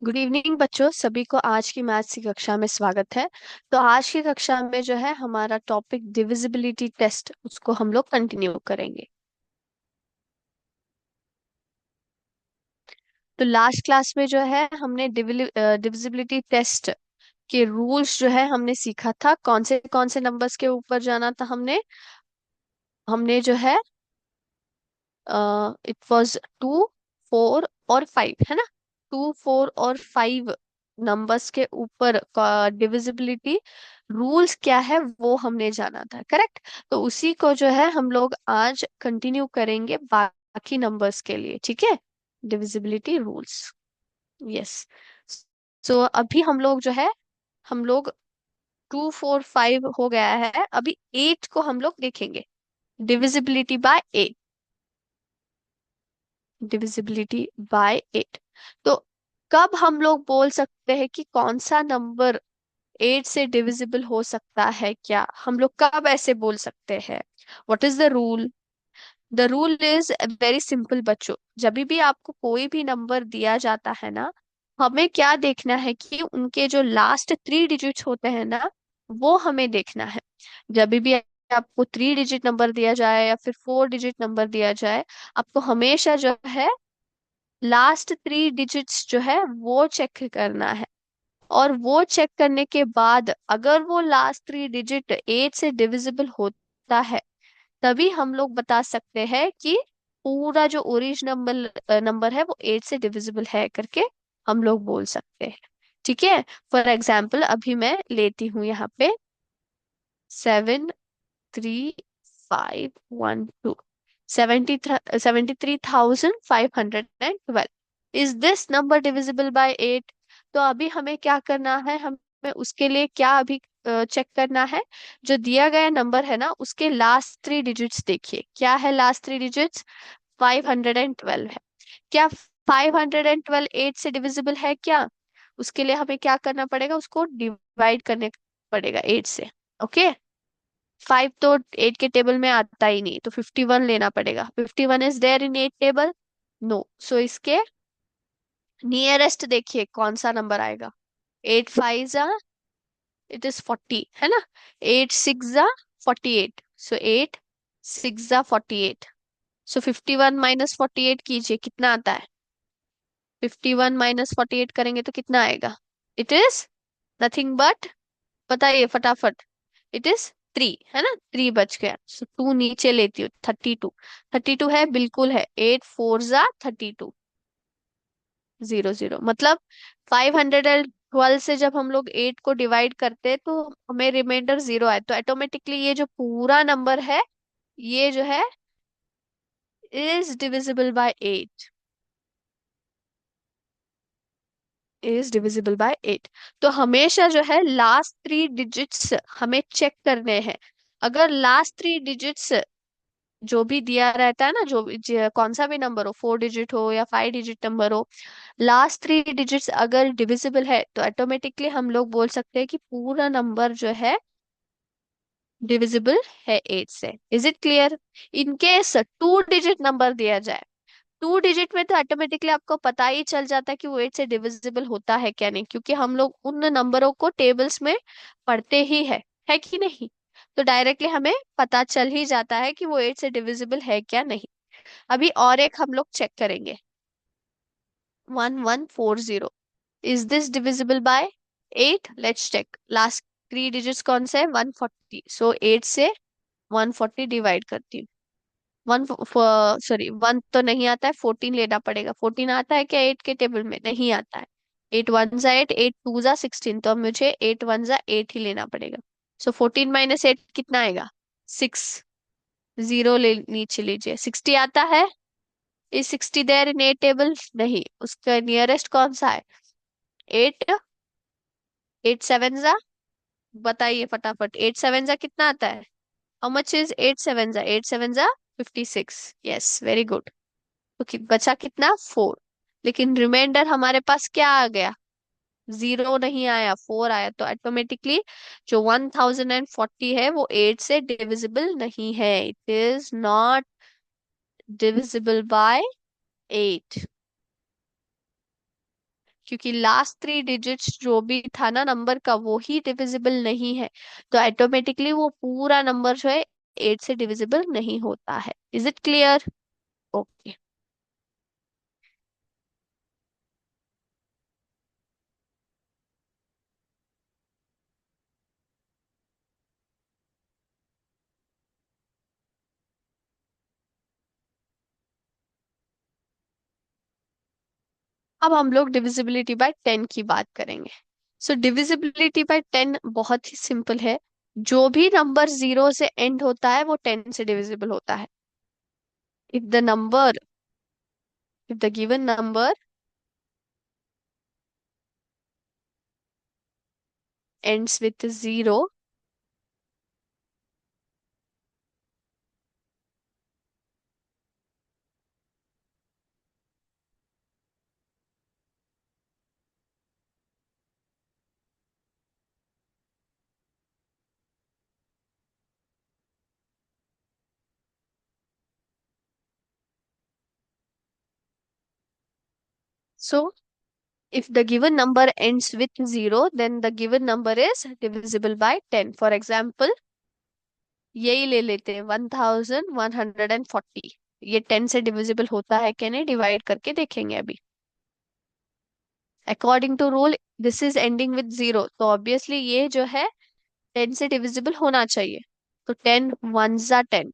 Good evening बच्चों, सभी को आज की मैथ्स की कक्षा में स्वागत है। तो आज की कक्षा में जो है हमारा टॉपिक डिविजिबिलिटी टेस्ट, उसको हम लोग कंटिन्यू करेंगे। तो लास्ट क्लास में जो है हमने डिविजिबिलिटी टेस्ट के रूल्स जो है हमने सीखा था। कौन से नंबर्स के ऊपर जाना था हमने हमने जो है इट वाज 2, 4 और 5, है ना। 2, 4 और 5 नंबर्स के ऊपर डिविजिबिलिटी रूल्स क्या है वो हमने जाना था, करेक्ट। तो उसी को जो है हम लोग आज कंटिन्यू करेंगे बाकी नंबर्स के लिए, ठीक है। Divisibility rules, yes. सो अभी हम लोग 2, 4, 5 हो गया है, अभी 8 को हम लोग देखेंगे। Divisibility bye 8, divisibility bye 8। तो कब हम लोग बोल सकते हैं कि कौन सा नंबर 8 से डिविजिबल हो सकता है, क्या हम लोग कब ऐसे बोल सकते हैं? What is the rule? The rule is very simple बच्चों। जब भी आपको कोई भी नंबर दिया जाता है ना, हमें क्या देखना है कि उनके जो लास्ट 3 डिजिट्स होते हैं ना, वो हमें देखना है। जब भी आपको 3 डिजिट नंबर दिया जाए या फिर 4 डिजिट नंबर दिया जाए, आपको हमेशा जो है लास्ट 3 डिजिट्स जो है वो चेक करना है। और वो चेक करने के बाद अगर वो लास्ट 3 डिजिट 8 से डिविजिबल होता है, तभी हम लोग बता सकते हैं कि पूरा जो ओरिजिनल नंबर नंबर है वो 8 से डिविजिबल है करके हम लोग बोल सकते हैं, ठीक है। फॉर एग्जाम्पल अभी मैं लेती हूँ यहाँ पे 73512, 73,512। Is this number divisible by 8? तो अभी हमें क्या करना है, हमें उसके लिए क्या अभी चेक करना है। जो दिया गया नंबर है ना, उसके लास्ट 3 डिजिट्स देखिए, क्या है लास्ट 3 डिजिट्स? 512 है। क्या 512 8 से डिविजिबल है क्या? उसके लिए हमें क्या करना पड़ेगा, उसको डिवाइड करने पड़ेगा 8 से, ओके। 5 तो 8 के टेबल में आता ही नहीं, तो 51 लेना पड़ेगा। 51 is there in 8 table? No. So इसके नियरेस्ट देखिए कौन सा नंबर आएगा। 8 5 जा, इट इज 40, है ना। 8 6 जा 48, सो 8 6 जा 48। सो 51 माइनस 48 कीजिए, कितना आता है? 51 माइनस 48 करेंगे तो कितना आएगा? इट इज नथिंग बट, बताइए फटाफट। इट इज 3, है ना। 3 बच गया, सो 2 नीचे लेती हूँ। 32, 32 है, बिल्कुल है। 8 4 जा 32, 0 0। मतलब 512 से जब हम लोग 8 को डिवाइड करते हैं तो हमें रिमाइंडर 0 आए, तो ऑटोमेटिकली ये जो पूरा नंबर है ये जो है is divisible by 8, is divisible by 8। तो हमेशा जो है लास्ट 3 डिजिट्स हमें चेक करने हैं। अगर लास्ट 3 डिजिट्स जो भी दिया रहता है ना, कौन सा भी नंबर हो, 4 डिजिट हो या 5 डिजिट नंबर हो, लास्ट 3 डिजिट्स अगर डिविजिबल है तो ऑटोमेटिकली हम लोग बोल सकते हैं कि पूरा नंबर जो है डिविजिबल है 8 से। Is it clear? In case 2 digit number दिया जाए, 2 डिजिट में तो ऑटोमेटिकली आपको पता ही चल जाता है कि वो 8 से डिविजिबल होता है क्या नहीं, क्योंकि हम लोग उन नंबरों को टेबल्स में पढ़ते ही है कि नहीं। तो डायरेक्टली हमें पता चल ही जाता है कि वो 8 से डिविजिबल है क्या नहीं। अभी और एक हम लोग चेक करेंगे। 1140, is this divisible by 8? Let's check. Last 3 digits कौन से है? 140, सो 8 से 140 डिवाइड करती हूँ। वन सॉरी, 1 तो नहीं आता है, 14 लेना पड़ेगा। 14 आता है क्या 8 के टेबल में? नहीं आता है। 8 1 जा 8, 8 2 जा 16, तो अब मुझे 8 1 जा 8 ही लेना पड़ेगा। सो 14 माइनस 8 कितना आएगा? 6, 0 ले नीचे लीजिए। 60 आता है? Is 60 there in 8 table? नहीं। उसका नियरेस्ट कौन सा है? 8, 8 7 जा, बताइए फटाफट। 8 7 जा कितना आता है? हाउ मच इज 8 7 जा? 8 7 जा 56। Yes, very good. तो बचा कितना? 4। लेकिन रिमाइंडर हमारे पास क्या आ गया? 0 नहीं आया, 4 आया। तो ऑटोमेटिकली जो 1040 है वो 8 से डिविजिबल नहीं है। It is not divisible by 8। क्योंकि लास्ट 3 डिजिट्स जो भी था ना नंबर का वो ही डिविजिबल नहीं है, तो ऑटोमेटिकली वो पूरा नंबर जो है 8 से डिविजिबल नहीं होता है। Is it clear? ओके। अब हम लोग डिविजिबिलिटी बाय 10 की बात करेंगे। सो डिविजिबिलिटी बाय 10 बहुत ही सिंपल है। जो भी नंबर जीरो से एंड होता है वो 10 से डिविजिबल होता है। If the number if the given number ends with zero, so if the given number ends with 0, then the given number is divisible by 10. For example, यही ले लेते हैं 1140। ये 10 से डिविजिबल होता है क्या नहीं, डिवाइड करके देखेंगे अभी। According to rule this is ending with 0, तो ऑब्वियसली ये जो है 10 से डिविजिबल होना चाहिए। तो 10 वन जा 10,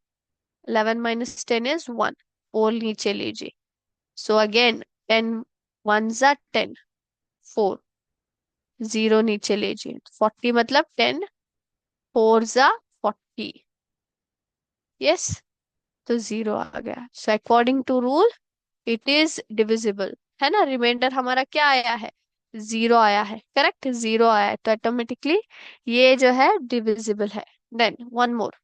11 माइनस 10 इज 1, 4 नीचे लीजिए। सो अगेन 10 वन जा 10, 4, 0 नीचे लीजिए। 40 मतलब 10 4 जा 40, यस। तो 0 आ गया। So according to rule it is divisible, है ना। रिमाइंडर हमारा क्या आया है, 0 आया है, करेक्ट, 0 आया है, तो ऑटोमेटिकली ये जो है डिविजिबल है। देन वन मोर,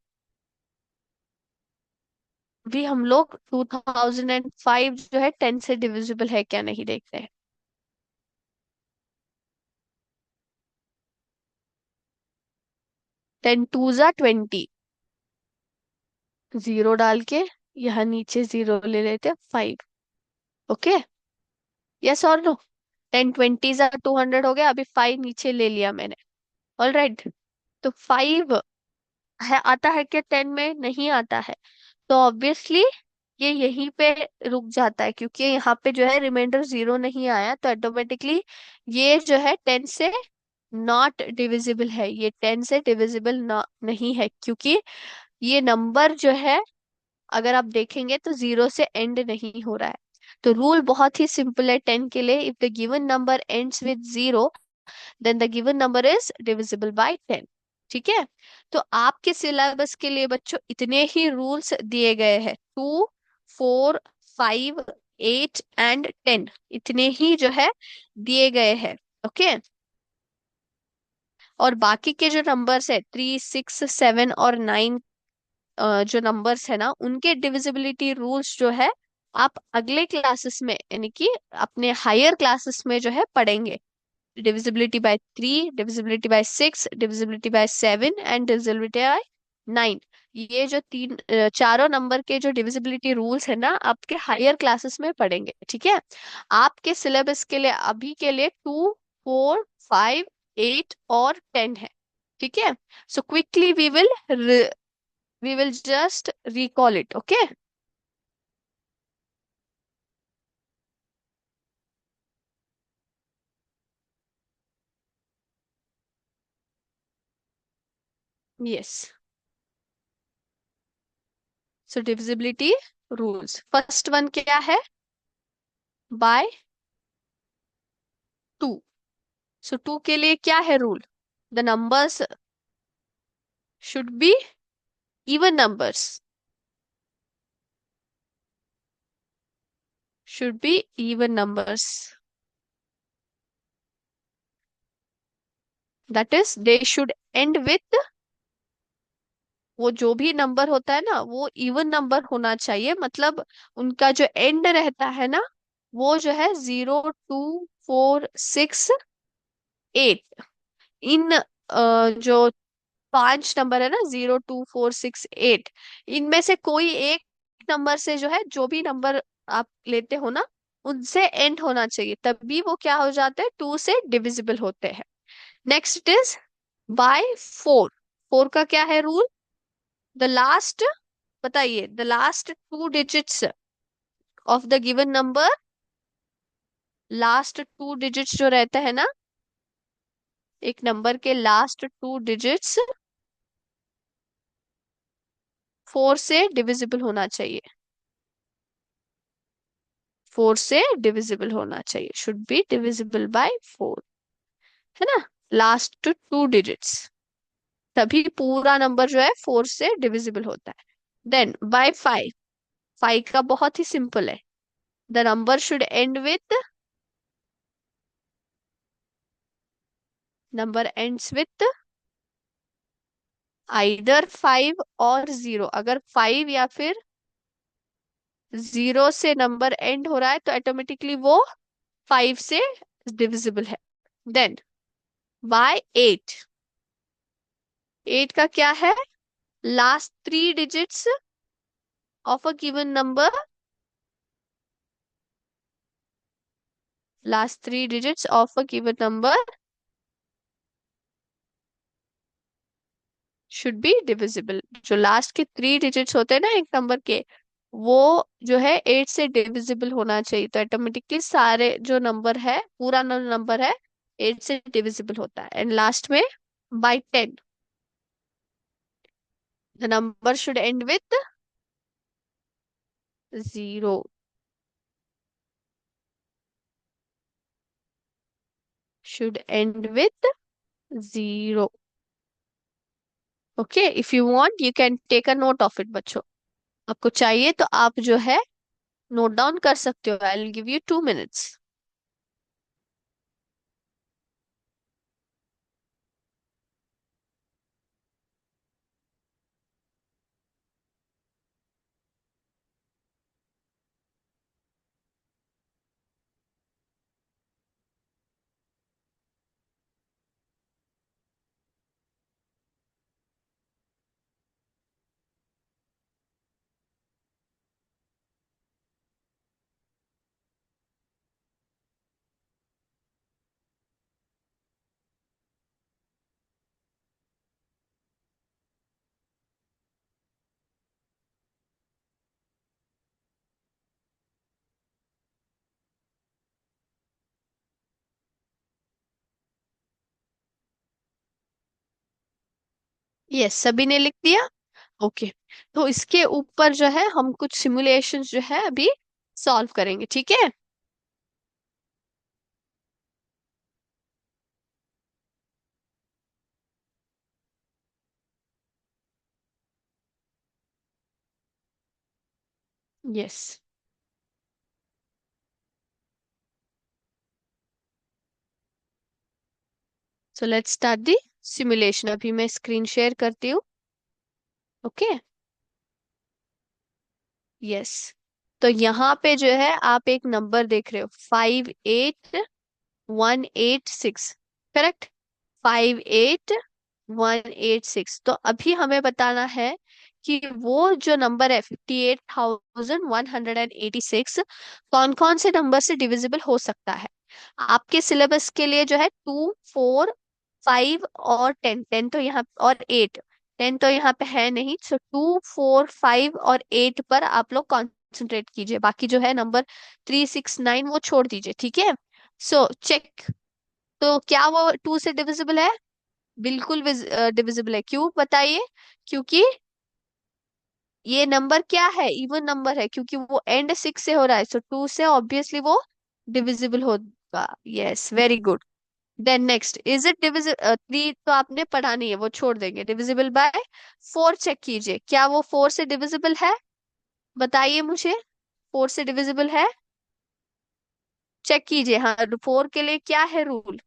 भी हम लोग 2005 जो है 10 से डिविजिबल है क्या नहीं देखते हैं। 10 टू जा 20, 0 डाल के यहाँ नीचे 0 ले लेते हैं, 5। ओके, यस और नो। 10 20 जा 200 हो गया, अभी 5 नीचे ले लिया मैंने। All right. तो 5 है आता है क्या 10 में, नहीं आता है। तो ऑब्वियसली ये यहीं पे रुक जाता है, क्योंकि यहाँ पे जो है रिमाइंडर 0 नहीं आया, तो ऑटोमेटिकली ये जो है 10 से नॉट डिविजिबल है, ये 10 से डिविजिबल ना नहीं है, क्योंकि ये नंबर जो है अगर आप देखेंगे तो 0 से एंड नहीं हो रहा है। तो रूल बहुत ही सिंपल है 10 के लिए, if the given number ends with 0 then the given number is divisible by 10। ठीक है। तो आपके सिलेबस के लिए बच्चों इतने ही रूल्स दिए गए हैं, 2 4 5 8 एंड 10, इतने ही जो है दिए गए हैं। ओके। और बाकी के जो नंबर्स है 3 6 7 और 9, जो नंबर्स है ना उनके डिविजिबिलिटी रूल्स जो है आप अगले क्लासेस में यानी कि अपने हायर क्लासेस में जो है पढ़ेंगे। Divisibility bye 3, divisibility bye 6, divisibility bye 7 and divisibility bye 9। ये जो चारों नंबर के जो डिविजिबिलिटी रूल्स है ना आपके हायर क्लासेस में पढ़ेंगे। ठीक है। आपके सिलेबस के लिए अभी के लिए 2 4 5 8 और 10 है। ठीक है। So quickly we will just recall it. Okay. Yes. So divisibility rules, first one क्या है, बाय 2। सो 2 के लिए क्या है rule, the numbers should be even numbers, should be even numbers, that is they should end with, वो जो भी number होता है ना वो इवन नंबर होना चाहिए, मतलब उनका जो एंड रहता है ना वो जो है 0 2 4 6 8। इन जो 5 नंबर है ना, 0 2 4 6 8, इनमें से कोई एक नंबर से जो है, जो भी नंबर आप लेते हो ना उनसे एंड होना चाहिए, तभी वो क्या हो जाते हैं, टू से डिविजिबल होते हैं। Next is by four. Four का क्या है रूल? द लास्ट, बताइए, the last two digits of the given number, last two digits जो रहता है ना, एक नंबर के लास्ट टू डिजिट्स फोर से डिविजिबल होना चाहिए, फोर से डिविजिबल होना चाहिए, should be divisible by four, है ना, लास्ट टू डिजिट्स, तभी पूरा नंबर जो है फोर से डिविजिबल होता है। Then by five. फाइव का बहुत ही सिंपल है, the number should end with, number ends with either five और जीरो। अगर फाइव या फिर जीरो से नंबर एंड हो रहा है तो ऑटोमेटिकली वो फाइव से डिविजिबल है। Then by eight. एट का क्या है? Last three digits of a given number, last three digits of a given number should be divisible. जो लास्ट के थ्री डिजिट्स होते हैं ना एक नंबर के, वो जो है एट से डिविजिबल होना चाहिए, तो ऑटोमेटिकली सारे जो नंबर है, पूरा नंबर है, एट से डिविजिबल होता है। एंड लास्ट में by ten, the number should end with zero. Should end with zero. Okay, if you want you can take a note of it बच्चों। आपको चाहिए तो आप जो है नोट डाउन कर सकते हो। I will give you 2 minutes. Yes, सभी ने लिख दिया। ओके, तो इसके ऊपर जो है हम कुछ सिमुलेशंस जो है अभी सॉल्व करेंगे, ठीक है? Yes, so let's start the simulation. अभी मैं स्क्रीन शेयर करती हूँ। Okay, yes. तो यहाँ पे जो है आप एक नंबर देख रहे हो, 58186, करेक्ट? 58186। तो अभी हमें बताना है कि वो जो नंबर है 58,186 कौन कौन से नंबर से डिविजिबल हो सकता है। आपके सिलेबस के लिए जो है 2, 4, 5 और 10, 10 तो यहाँ और 8, 10 तो यहाँ पे है नहीं, सो 2, 4, 5 और 8 पर आप लोग कॉन्सेंट्रेट कीजिए। बाकी जो है नंबर 3, 6, 9 वो छोड़ दीजिए, ठीक है? So check. तो क्या वो टू से डिविजिबल है? बिल्कुल डिविजिबल है। क्यों बताइए? क्योंकि ये नंबर क्या है, इवन नंबर है, क्योंकि वो एंड सिक्स से हो रहा है, सो टू से ऑब्वियसली वो डिविजिबल होगा। Yes, very good. Then next, is it divisible, three तो आपने पढ़ा नहीं है, वो छोड़ देंगे। डिविजिबल बाय फोर चेक कीजिए, क्या वो फोर से डिविजिबल है? बताइए मुझे, फोर से डिविजिबल है? चेक कीजिए। हाँ, फोर के लिए क्या है rule?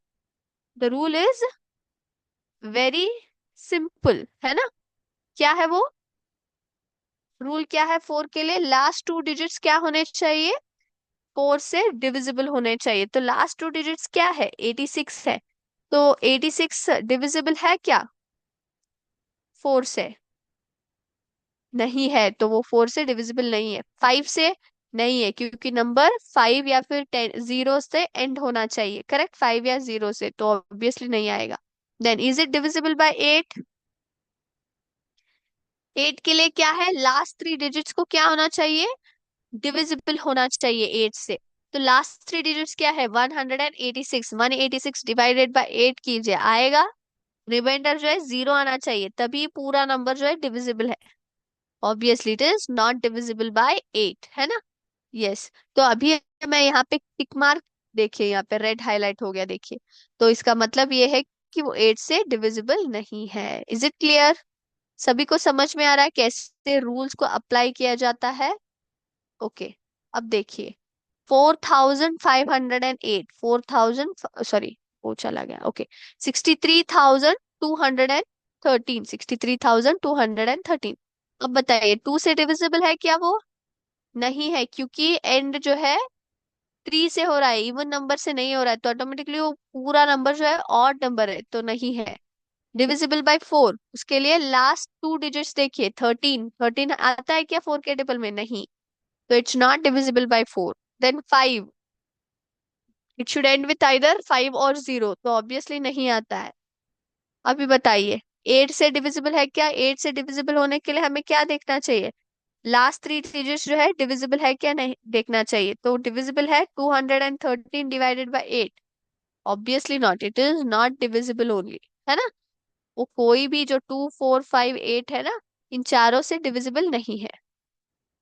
The rule is very simple, है ना? क्या है वो रूल? क्या है फोर के लिए? लास्ट टू डिजिट्स क्या होने चाहिए? फोर से डिविजिबल होने चाहिए। तो लास्ट टू डिजिट्स क्या है? 86 है। तो 86 डिविजिबल है क्या फोर से? नहीं है, तो वो फोर से डिविजिबल नहीं है। फाइव से नहीं है, क्योंकि नंबर 5 या फिर 10 जीरो से एंड होना चाहिए, करेक्ट, 5 या जीरो से, तो ऑब्वियसली नहीं आएगा। Then is it divisible by 8? 8 के लिए क्या है, लास्ट थ्री डिजिट्स को क्या होना चाहिए, डिविजिबल होना चाहिए 8 से। तो लास्ट थ्री डिजिट्स क्या है, 186, 186 डिवाइडेड बाय 8 कीजिए, आएगा। रिमाइंडर जो है जीरो आना चाहिए, तभी पूरा नंबर जो है डिविजिबल है। Obviously it is not divisible by 8, है ना। यस। तो अभी मैं यहाँ पे टिक मार्क, देखिए यहाँ पे रेड हाईलाइट हो गया, देखिए। तो इसका मतलब ये है कि वो 8 से डिविजिबल नहीं है। Is it clear? सभी को समझ में आ रहा है कैसे रूल्स को अप्लाई किया जाता है? ओके। अब देखिए, 4508, 4000, सॉरी, वो चला गया, ओके। 63213, 63213। अब बताइए, टू से डिविजिबल है क्या वो? नहीं है, क्योंकि एंड जो है 3 से हो रहा है, इवन नंबर से नहीं हो रहा है, तो ऑटोमेटिकली वो पूरा नंबर जो है ऑड नंबर है, तो नहीं है। डिविजिबल बाय 4, उसके लिए लास्ट टू डिजिट्स देखिए, 13, 13 आता है क्या 4 के टेबल में? नहीं। तो it's not divisible by 4। Then 5, it should end with either 5 or 0, तो ऑब्वियसली नहीं आता है। अभी बताइए, 8 से डिविजिबल है क्या? 8 से डिविजिबल होने के लिए हमें क्या देखना चाहिए, लास्ट थ्री डिजिट्स जो है डिविजिबल है क्या, नहीं देखना चाहिए। तो डिविजिबल है 213 divided by 8? Obviously not, it is not divisible only, है ना। वो कोई भी जो 2 4 5 8 है ना, इन चारों से डिविजिबल नहीं है।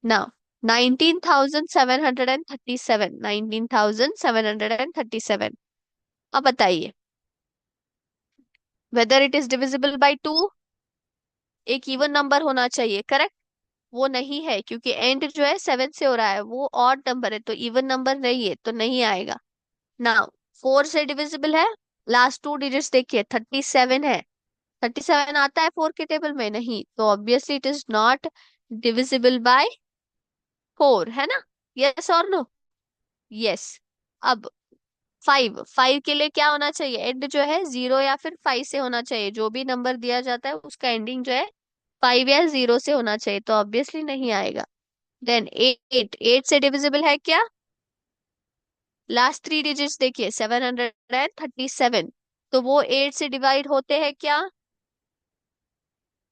नाउ 19,737, 19,737। अब बताइए, whether it is divisible by 2? एक इवन नंबर होना चाहिए, करेक्ट। वो नहीं है, क्योंकि एंड जो है 7 से हो रहा है, वो ऑड नंबर है, तो इवन नंबर नहीं है, तो नहीं आएगा। नाउ 4 से डिविजिबल है, लास्ट टू डिजिट्स देखिए, 37 है। 37 आता है 4 के टेबल में? नहीं, तो obviously it is not divisible by 4, है ना। यस और नो? यस। अब 5, 5 के लिए क्या होना चाहिए, एंड जो है 0 या फिर 5 से होना चाहिए, जो भी नंबर दिया जाता है उसका एंडिंग जो है 5 या 0 से होना चाहिए, तो ऑब्वियसली नहीं आएगा। देन 8, 8 से डिविजिबल है क्या, लास्ट थ्री डिजिट्स देखिए, 737, तो वो 8 से डिवाइड होते हैं क्या?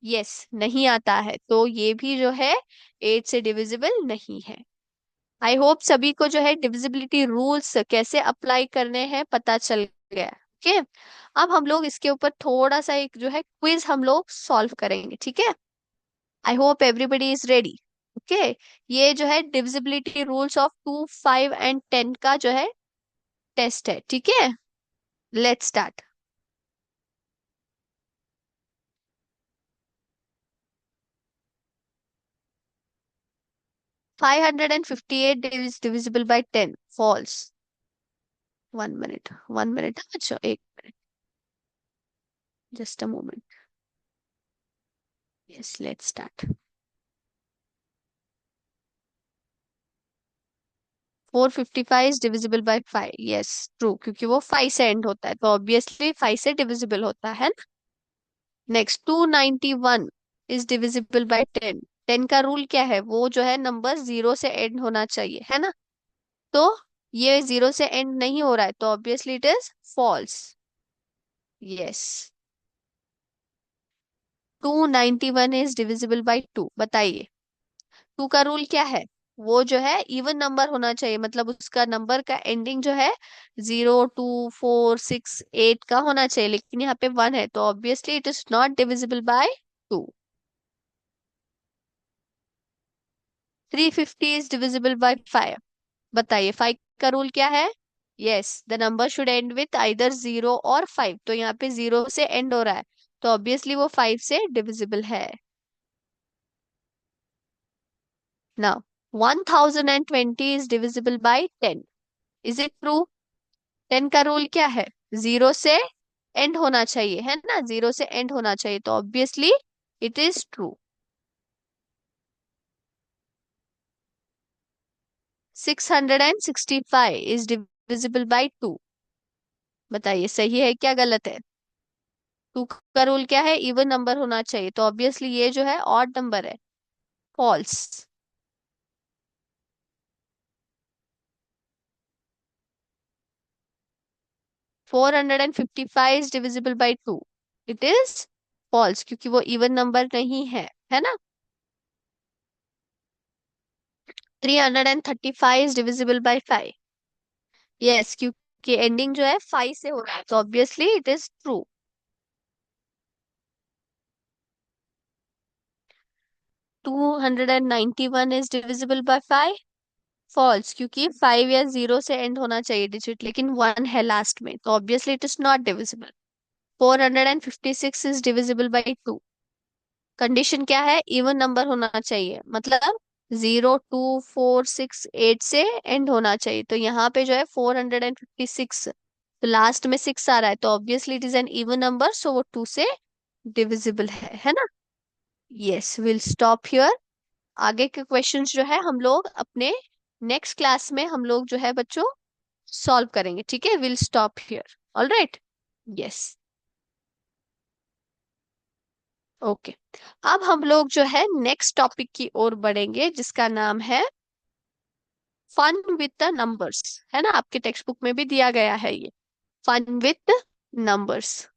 यस, नहीं आता है, तो ये भी जो है 8 से डिविजिबल नहीं है। आई होप सभी को जो है डिविजिबिलिटी रूल्स कैसे अप्लाई करने हैं पता चल गया। ओके। अब हम लोग इसके ऊपर थोड़ा सा एक जो है क्विज हम लोग सॉल्व करेंगे, ठीक है। I hope everybody is ready. Okay. ये जो है डिविजिबिलिटी रूल्स ऑफ 2 5 एंड 10 का जो है टेस्ट है, ठीक है। Let's start. 558 is divisible by 10, false। 1 minute, 1 minute, अच्छा, 1 minute, just a moment. Yes, let's start. 455 is divisible by 5, yes, true, क्योंकि वो 5 से एंड होता है, तो ऑब्वियसली 5 से डिविजिबल होता है ना। Next, 291 is divisible by 10। 10 का रूल क्या है, वो जो है नंबर 0 से एंड होना चाहिए, है ना। तो ये 0 से एंड नहीं हो रहा है, तो obviously it is false. Yes. 291 is divisible by 2, बताइए। 2 का रूल क्या है, वो जो है इवन नंबर होना चाहिए, मतलब उसका नंबर का एंडिंग जो है 0 2 4 6 8 का होना चाहिए, लेकिन यहाँ पे 1 है, तो obviously it is not divisible by 2। 350 is divisible by 5, बताइए 5 का रूल क्या है। Yes, the number should end with either 0 और 5, तो यहाँ पे 0 से एंड हो रहा है, तो ऑब्वियसली वो 5 से डिविजिबल है। Now 1020 is divisible by 10, is it true? 10 का रूल क्या है, 0 से एंड होना चाहिए, है ना, 0 से एंड होना चाहिए, तो obviously it is true. 665 is divisible by 2, बताइए सही है क्या गलत है। 2 का रूल क्या है, इवन नंबर होना चाहिए, तो ऑब्वियसली ये जो है ऑड नंबर है, false. 455 is divisible by 2, it is false, क्योंकि वो इवन नंबर नहीं है ना। 335 इज डिविजिबल बाई 5, यस, क्योंकि एंडिंग जो है 5 से हो रहा है, तो obviously it is true. 291 is divisible by 5, false, क्योंकि 5 या 0 से एंड होना चाहिए डिजिट, लेकिन 1 है लास्ट में, तो obviously it is not divisible. 456 is divisible by 2, condition क्या है, इवन नंबर होना चाहिए, मतलब 0, 2, 4, 6, 8 से एंड होना चाहिए, तो यहाँ पे जो है 456, तो लास्ट में 6 आ रहा है, तो obviously it is an even number, so वो 2 से डिविजिबल है ना। Yes, will stop here. आगे के क्वेश्चंस जो है हम लोग अपने नेक्स्ट क्लास में हम लोग जो है बच्चों सॉल्व करेंगे, ठीक है, will stop here. All right. Yes. Okay. अब हम लोग जो है नेक्स्ट टॉपिक की ओर बढ़ेंगे, जिसका नाम है फन विद द नंबर्स, है ना, आपके टेक्स्ट बुक में भी दिया गया है ये, fun with numbers.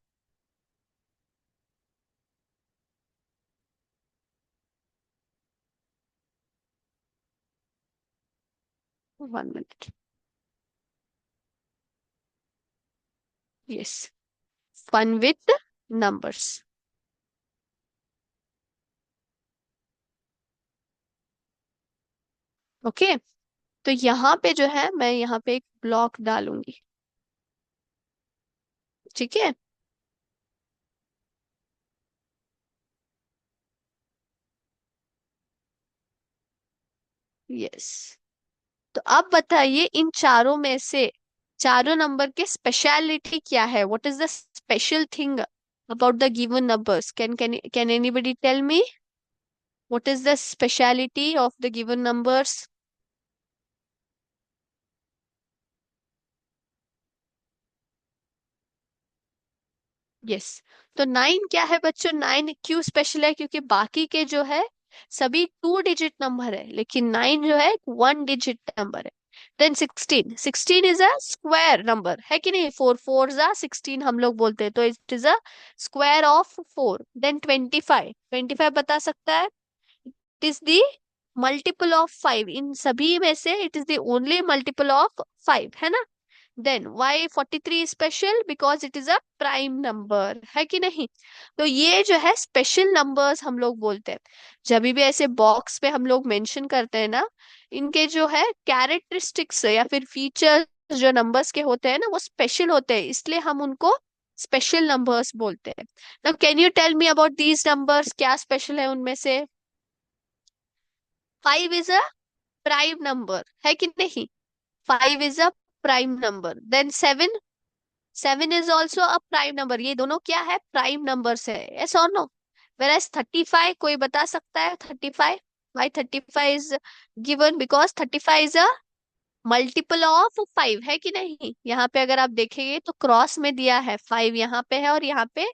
1 minute. Yes, fun with numbers. Okay, तो यहाँ पे जो है मैं यहाँ पे एक ब्लॉक डालूंगी, ठीक है। यस, तो अब बताइए इन चारों में से चारों नंबर के स्पेशलिटी क्या है, what is the special thing about the given numbers, can anybody tell me what is the speciality of the given numbers. Yes, तो 9 क्या है बच्चों, 9 क्यों स्पेशल है, क्योंकि बाकी के जो है सभी 2 डिजिट नंबर है, लेकिन 9 जो है 1 डिजिट नंबर है। Then 16, 16 is a square number, है कि नहीं, 4 4 जा 16 हम लोग बोलते हैं, तो it is a square of 4। Then 25, 25 बता सकता है, it is the multiple of 5, इन सभी में से it is the only multiple of 5, है ना। Then why 43 special, because it is a prime number, है कि नहीं। तो ये जो है स्पेशल नंबर्स हम लोग बोलते हैं, जब भी ऐसे बॉक्स पे हम लोग मेंशन करते हैं ना, इनके जो है कैरेक्टरिस्टिक्स या फिर फीचर्स जो नंबर्स के होते हैं ना, वो स्पेशल होते हैं, इसलिए हम उनको स्पेशल नंबर्स बोलते हैं। Now can you tell me about these numbers, क्या स्पेशल है उनमें से। 5 इज अ प्राइम नंबर, है कि नहीं, 5 is a prime number. Then 7, 7 is also a prime number, ये दोनों क्या है, प्राइम नंबर्स है, यस और नो। वेराज 35, कोई बता सकता है 35, why 35 is given, because 35 is a multiple of 5, है कि नहीं। यहाँ पे अगर आप देखेंगे तो क्रॉस में दिया है 5, यहाँ पे है और यहाँ पे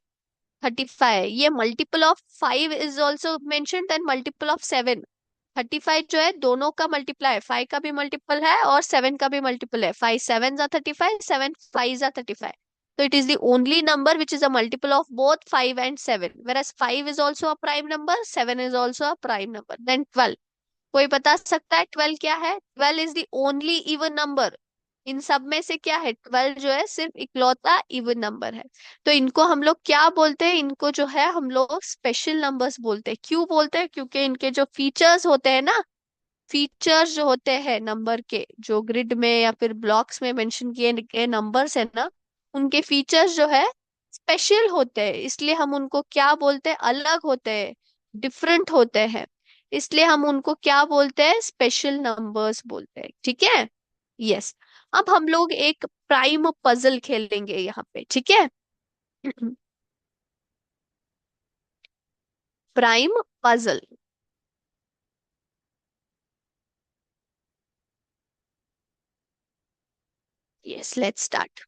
35, ये multiple of 5 is also mention, then multiple of 7। 35 जो है दोनों का मल्टीप्लाई है, 5 का भी मल्टीपल है और 7 का भी मल्टीपल है, 5 7 जा 35, 7 5 जा 35, तो it is the only number which is a multiple of both 5 and 7, whereas 5 is also a prime number, 7 is also a prime number। then 12, कोई बता सकता है 12 क्या है, 12 is the only even number, इन सब में से क्या है, 12 जो है सिर्फ इकलौता इवन नंबर है। तो इनको हम लोग क्या बोलते हैं, इनको जो है हम लोग स्पेशल नंबर्स बोलते हैं। क्यों बोलते हैं, क्योंकि इनके जो फीचर्स होते हैं ना, फीचर्स जो होते हैं नंबर के, जो ग्रिड में या फिर ब्लॉक्स में मेंशन किए गए नंबर्स है ना, उनके फीचर्स जो है स्पेशल होते हैं, इसलिए हम उनको क्या बोलते हैं, अलग होते हैं, डिफरेंट होते हैं, इसलिए हम उनको क्या बोलते हैं, स्पेशल नंबर्स बोलते हैं, ठीक है। यस, अब हम लोग एक प्राइम पजल खेलेंगे यहाँ पे, ठीक है। Prime puzzle. Yes, let's start.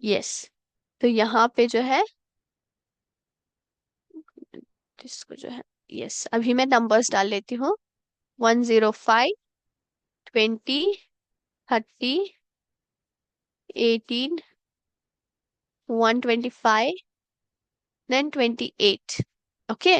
Yes. तो यहाँ पे जो है, इसको जो है, यस, अभी मैं नंबर्स डाल लेती हूँ। 105, 20, 30, 18, 125, देन 28। ओके।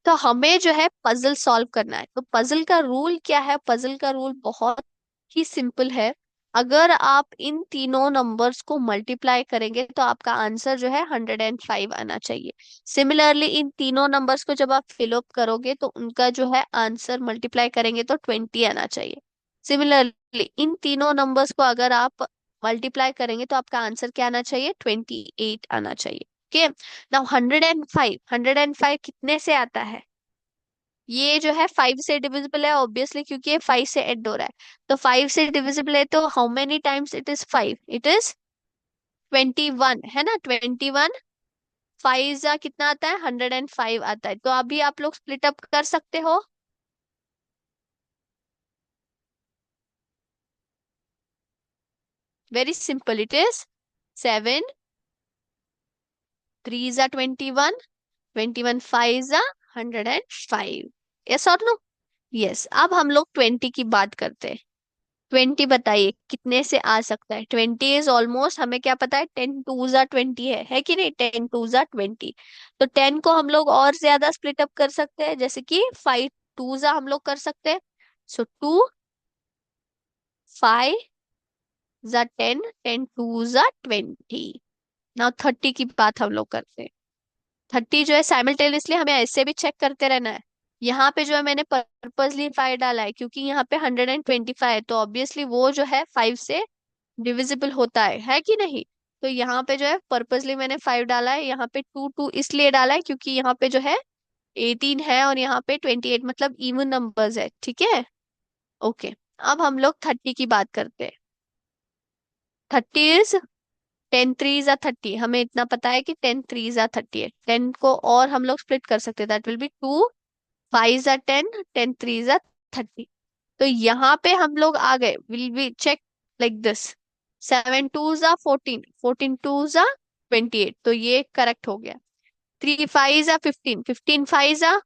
तो हमें जो है पजल सॉल्व करना है। तो पजल का रूल क्या है? पजल का रूल बहुत ही सिंपल है। अगर आप इन तीनों नंबर्स को मल्टीप्लाई करेंगे तो आपका आंसर जो है 105 आना चाहिए। सिमिलरली इन तीनों नंबर्स को जब आप फिलअप करोगे तो उनका जो है आंसर मल्टीप्लाई करेंगे तो 20 आना चाहिए। सिमिलरली इन तीनों नंबर्स को अगर आप मल्टीप्लाई करेंगे तो आपका आंसर क्या आना चाहिए? 28 आना चाहिए। ओके। नाउ 105, 105 कितने से आता है? ये जो है 5 से डिविजिबल है ऑब्वियसली, क्योंकि ये 5 से ऐड हो रहा है। तो 5 से डिविजिबल है तो how many times it is 5? It is 21, है ना? 21। 5 जा कितना आता है? 105 आता है। तो अभी आप लोग स्प्लिट अप कर सकते हो। वेरी सिंपल, इट इज 7 3 जा 21, 21 5 जा 105। यस और नो? यस। अब हम लोग 20 की बात करते हैं। 20 बताइए कितने से आ सकता है? 20 इज ऑलमोस्ट, हमें क्या पता है, 10 टू जा 20 है कि नहीं? 10 टू जा 20। तो 10 को हम लोग और ज्यादा स्प्लिट अप कर सकते हैं, जैसे कि 5 टू जा हम लोग कर सकते हैं। सो 2, 5 जा 10, 10 टू जा 20। नाउ 30 की बात हम लोग करते हैं। 30 जो है साइमल्टेनियसली हमें ऐसे भी चेक करते रहना है। यहाँ पे जो है मैंने पर्पसली 5 डाला है क्योंकि यहाँ पे 125 है, तो ऑब्वियसली वो जो है 5 से डिविजिबल होता है कि नहीं? तो यहाँ पे जो है पर्पसली मैंने 5 डाला है। यहाँ पे 2 2 इसलिए डाला है क्योंकि यहाँ पे जो है 18 है और यहाँ पे 28, मतलब इवन नंबर्स है। ठीक है। ओके। अब हम लोग 30 की बात करते हैं। 30 इज 10 थ्री जा 30, हमें इतना पता है कि 10 थ्री जा 30 है। 10 को और हम लोग स्प्लिट कर सकते हैं, दैट विल बी 2, 5 जा 10, 10 थ्री जा 30। तो यहाँ पे हम लोग आ गए, will be check like this. 7 टू जा 14, 14 टू जा 28, तो ये करेक्ट हो गया। 3 5 जा 15, 15 5 जा,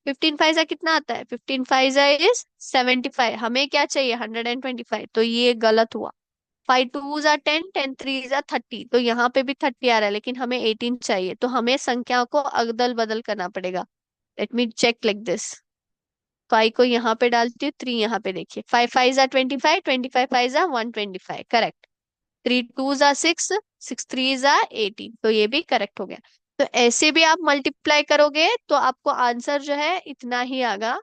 15 5 जा कितना आता है? 15 5 जा इज 75, हमें क्या चाहिए? 125, तो ये गलत हुआ। 5 टू जा 10, 10 थ्री जा 30, तो यहाँ पे भी 30 आ रहा है लेकिन हमें 18 चाहिए, तो हमें संख्या को अदल बदल करना पड़ेगा। Let me check like this. 5 को यहाँ पे डालती हूँ, 3 यहाँ पे देखिए। 5 5 जा 25, 25 5 जा 125, करेक्ट। 3 2 जा 6, 6 3 जा 18, तो ये भी करेक्ट हो गया। तो ऐसे भी आप मल्टीप्लाई करोगे तो आपको आंसर जो है इतना ही आएगा।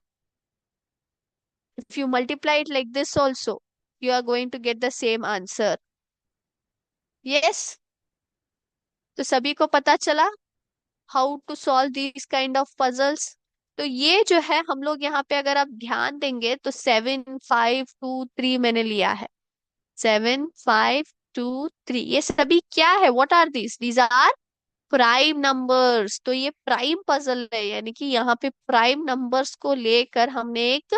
If you multiply it like this also, you are going to get the same answer. Yes. तो सभी को पता चला how to solve these kind of puzzles. तो ये जो है हम लोग यहाँ पे अगर आप ध्यान देंगे तो 7 5 2 3 मैंने लिया है। 7 5 2 3, ये सभी क्या है? What are these? These are prime numbers. तो ये प्राइम पजल है, यानी कि यहाँ पे प्राइम नंबर्स को लेकर हमने एक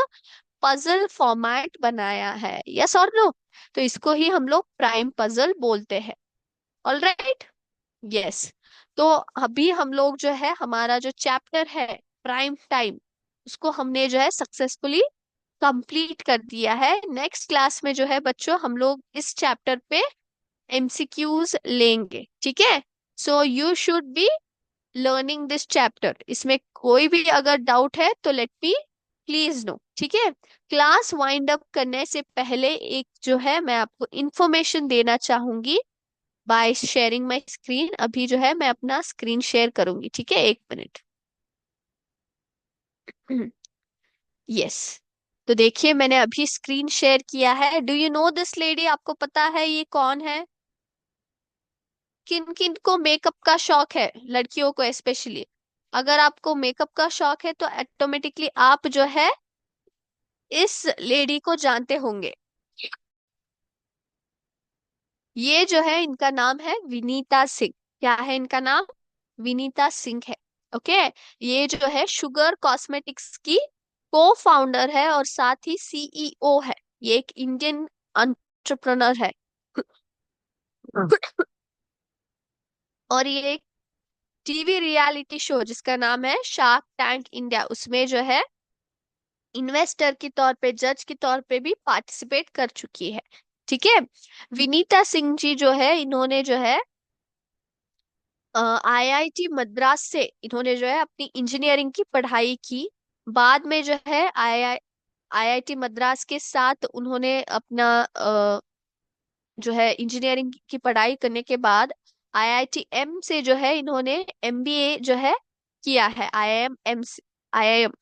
पजल फॉर्मेट बनाया है। यस और नो? तो इसको ही हम लोग प्राइम पजल बोलते हैं। All right. यस। तो अभी हम लोग जो है हमारा जो चैप्टर है प्राइम टाइम, उसको हमने जो है सक्सेसफुली कंप्लीट कर दिया है। नेक्स्ट क्लास में जो है बच्चों हम लोग इस चैप्टर पे एमसीक्यूज लेंगे। ठीक है। So you should be learning this chapter. इसमें कोई भी अगर डाउट है तो लेट मी प्लीज नो। ठीक है। क्लास वाइंड अप करने से पहले एक जो है मैं आपको इंफॉर्मेशन देना चाहूंगी बाय शेयरिंग माय स्क्रीन। अभी जो है मैं अपना स्क्रीन शेयर करूंगी। ठीक है, 1 मिनट। यस। तो देखिए मैंने अभी स्क्रीन शेयर किया है। Do you know this lady? आपको पता है ये कौन है? किन किन को मेकअप का शौक है, लड़कियों को स्पेशली? अगर आपको मेकअप का शौक है तो ऑटोमेटिकली आप जो है इस लेडी को जानते होंगे। ये जो है इनका नाम है विनीता सिंह। क्या है इनका नाम? विनीता सिंह है। ओके। ये जो है शुगर कॉस्मेटिक्स की को फाउंडर है और साथ ही सीईओ है। ये एक इंडियन एंटरप्रेन्योर है। और ये एक टीवी रियलिटी शो जिसका नाम है शार्क टैंक इंडिया, उसमें जो है इन्वेस्टर के तौर पे, जज के तौर पे भी पार्टिसिपेट कर चुकी है। ठीक है। विनीता सिंह जी जो है, इन्होंने जो है आईआईटी मद्रास से इन्होंने जो है अपनी इंजीनियरिंग की पढ़ाई की। बाद में जो है आईआईटी मद्रास के साथ उन्होंने अपना जो है इंजीनियरिंग की पढ़ाई करने के बाद आईआईटी एम से जो है इन्होंने एमबीए जो है किया है। आईआईएम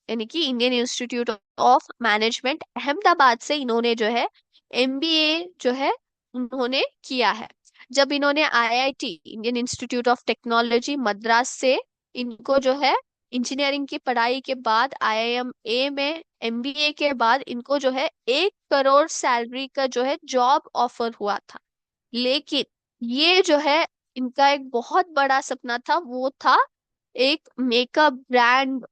यानी कि Indian institute of management Ahmedabad से इन्होंने जो है एमबीए जो है उन्होंने किया है। जब इन्होंने IIT Indian institute of technology Madras से इनको जो है इंजीनियरिंग की पढ़ाई के बाद आईआईएम ए में एमबीए के बाद इनको जो है 1 करोड़ सैलरी का जो है जॉब ऑफर हुआ था। लेकिन ये जो है इनका एक बहुत बड़ा सपना था, वो था एक मेकअप ब्रांड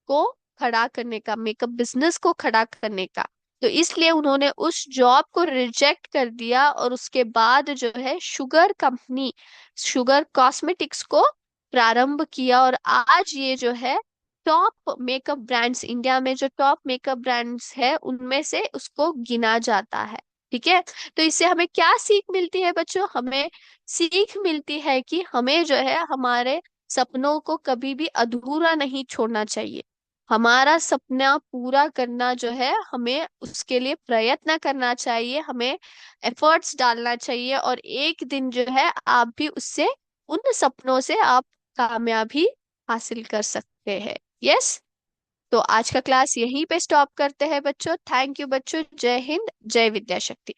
को खड़ा करने का, मेकअप बिजनेस को खड़ा करने का। तो इसलिए उन्होंने उस जॉब को रिजेक्ट कर दिया और उसके बाद जो है शुगर कंपनी, शुगर कॉस्मेटिक्स को प्रारंभ किया। और आज ये जो है टॉप मेकअप ब्रांड्स, इंडिया में जो टॉप मेकअप ब्रांड्स है उनमें से उसको गिना जाता है। ठीक है। तो इससे हमें क्या सीख मिलती है बच्चों? हमें सीख मिलती है कि हमें जो है हमारे सपनों को कभी भी अधूरा नहीं छोड़ना चाहिए। हमारा सपना पूरा करना जो है, हमें उसके लिए प्रयत्न करना चाहिए, हमें एफर्ट्स डालना चाहिए, और एक दिन जो है आप भी उससे, उन सपनों से आप कामयाबी हासिल कर सकते हैं। यस। तो आज का क्लास यहीं पे स्टॉप करते हैं बच्चों। थैंक यू बच्चों। जय हिंद, जय विद्या शक्ति।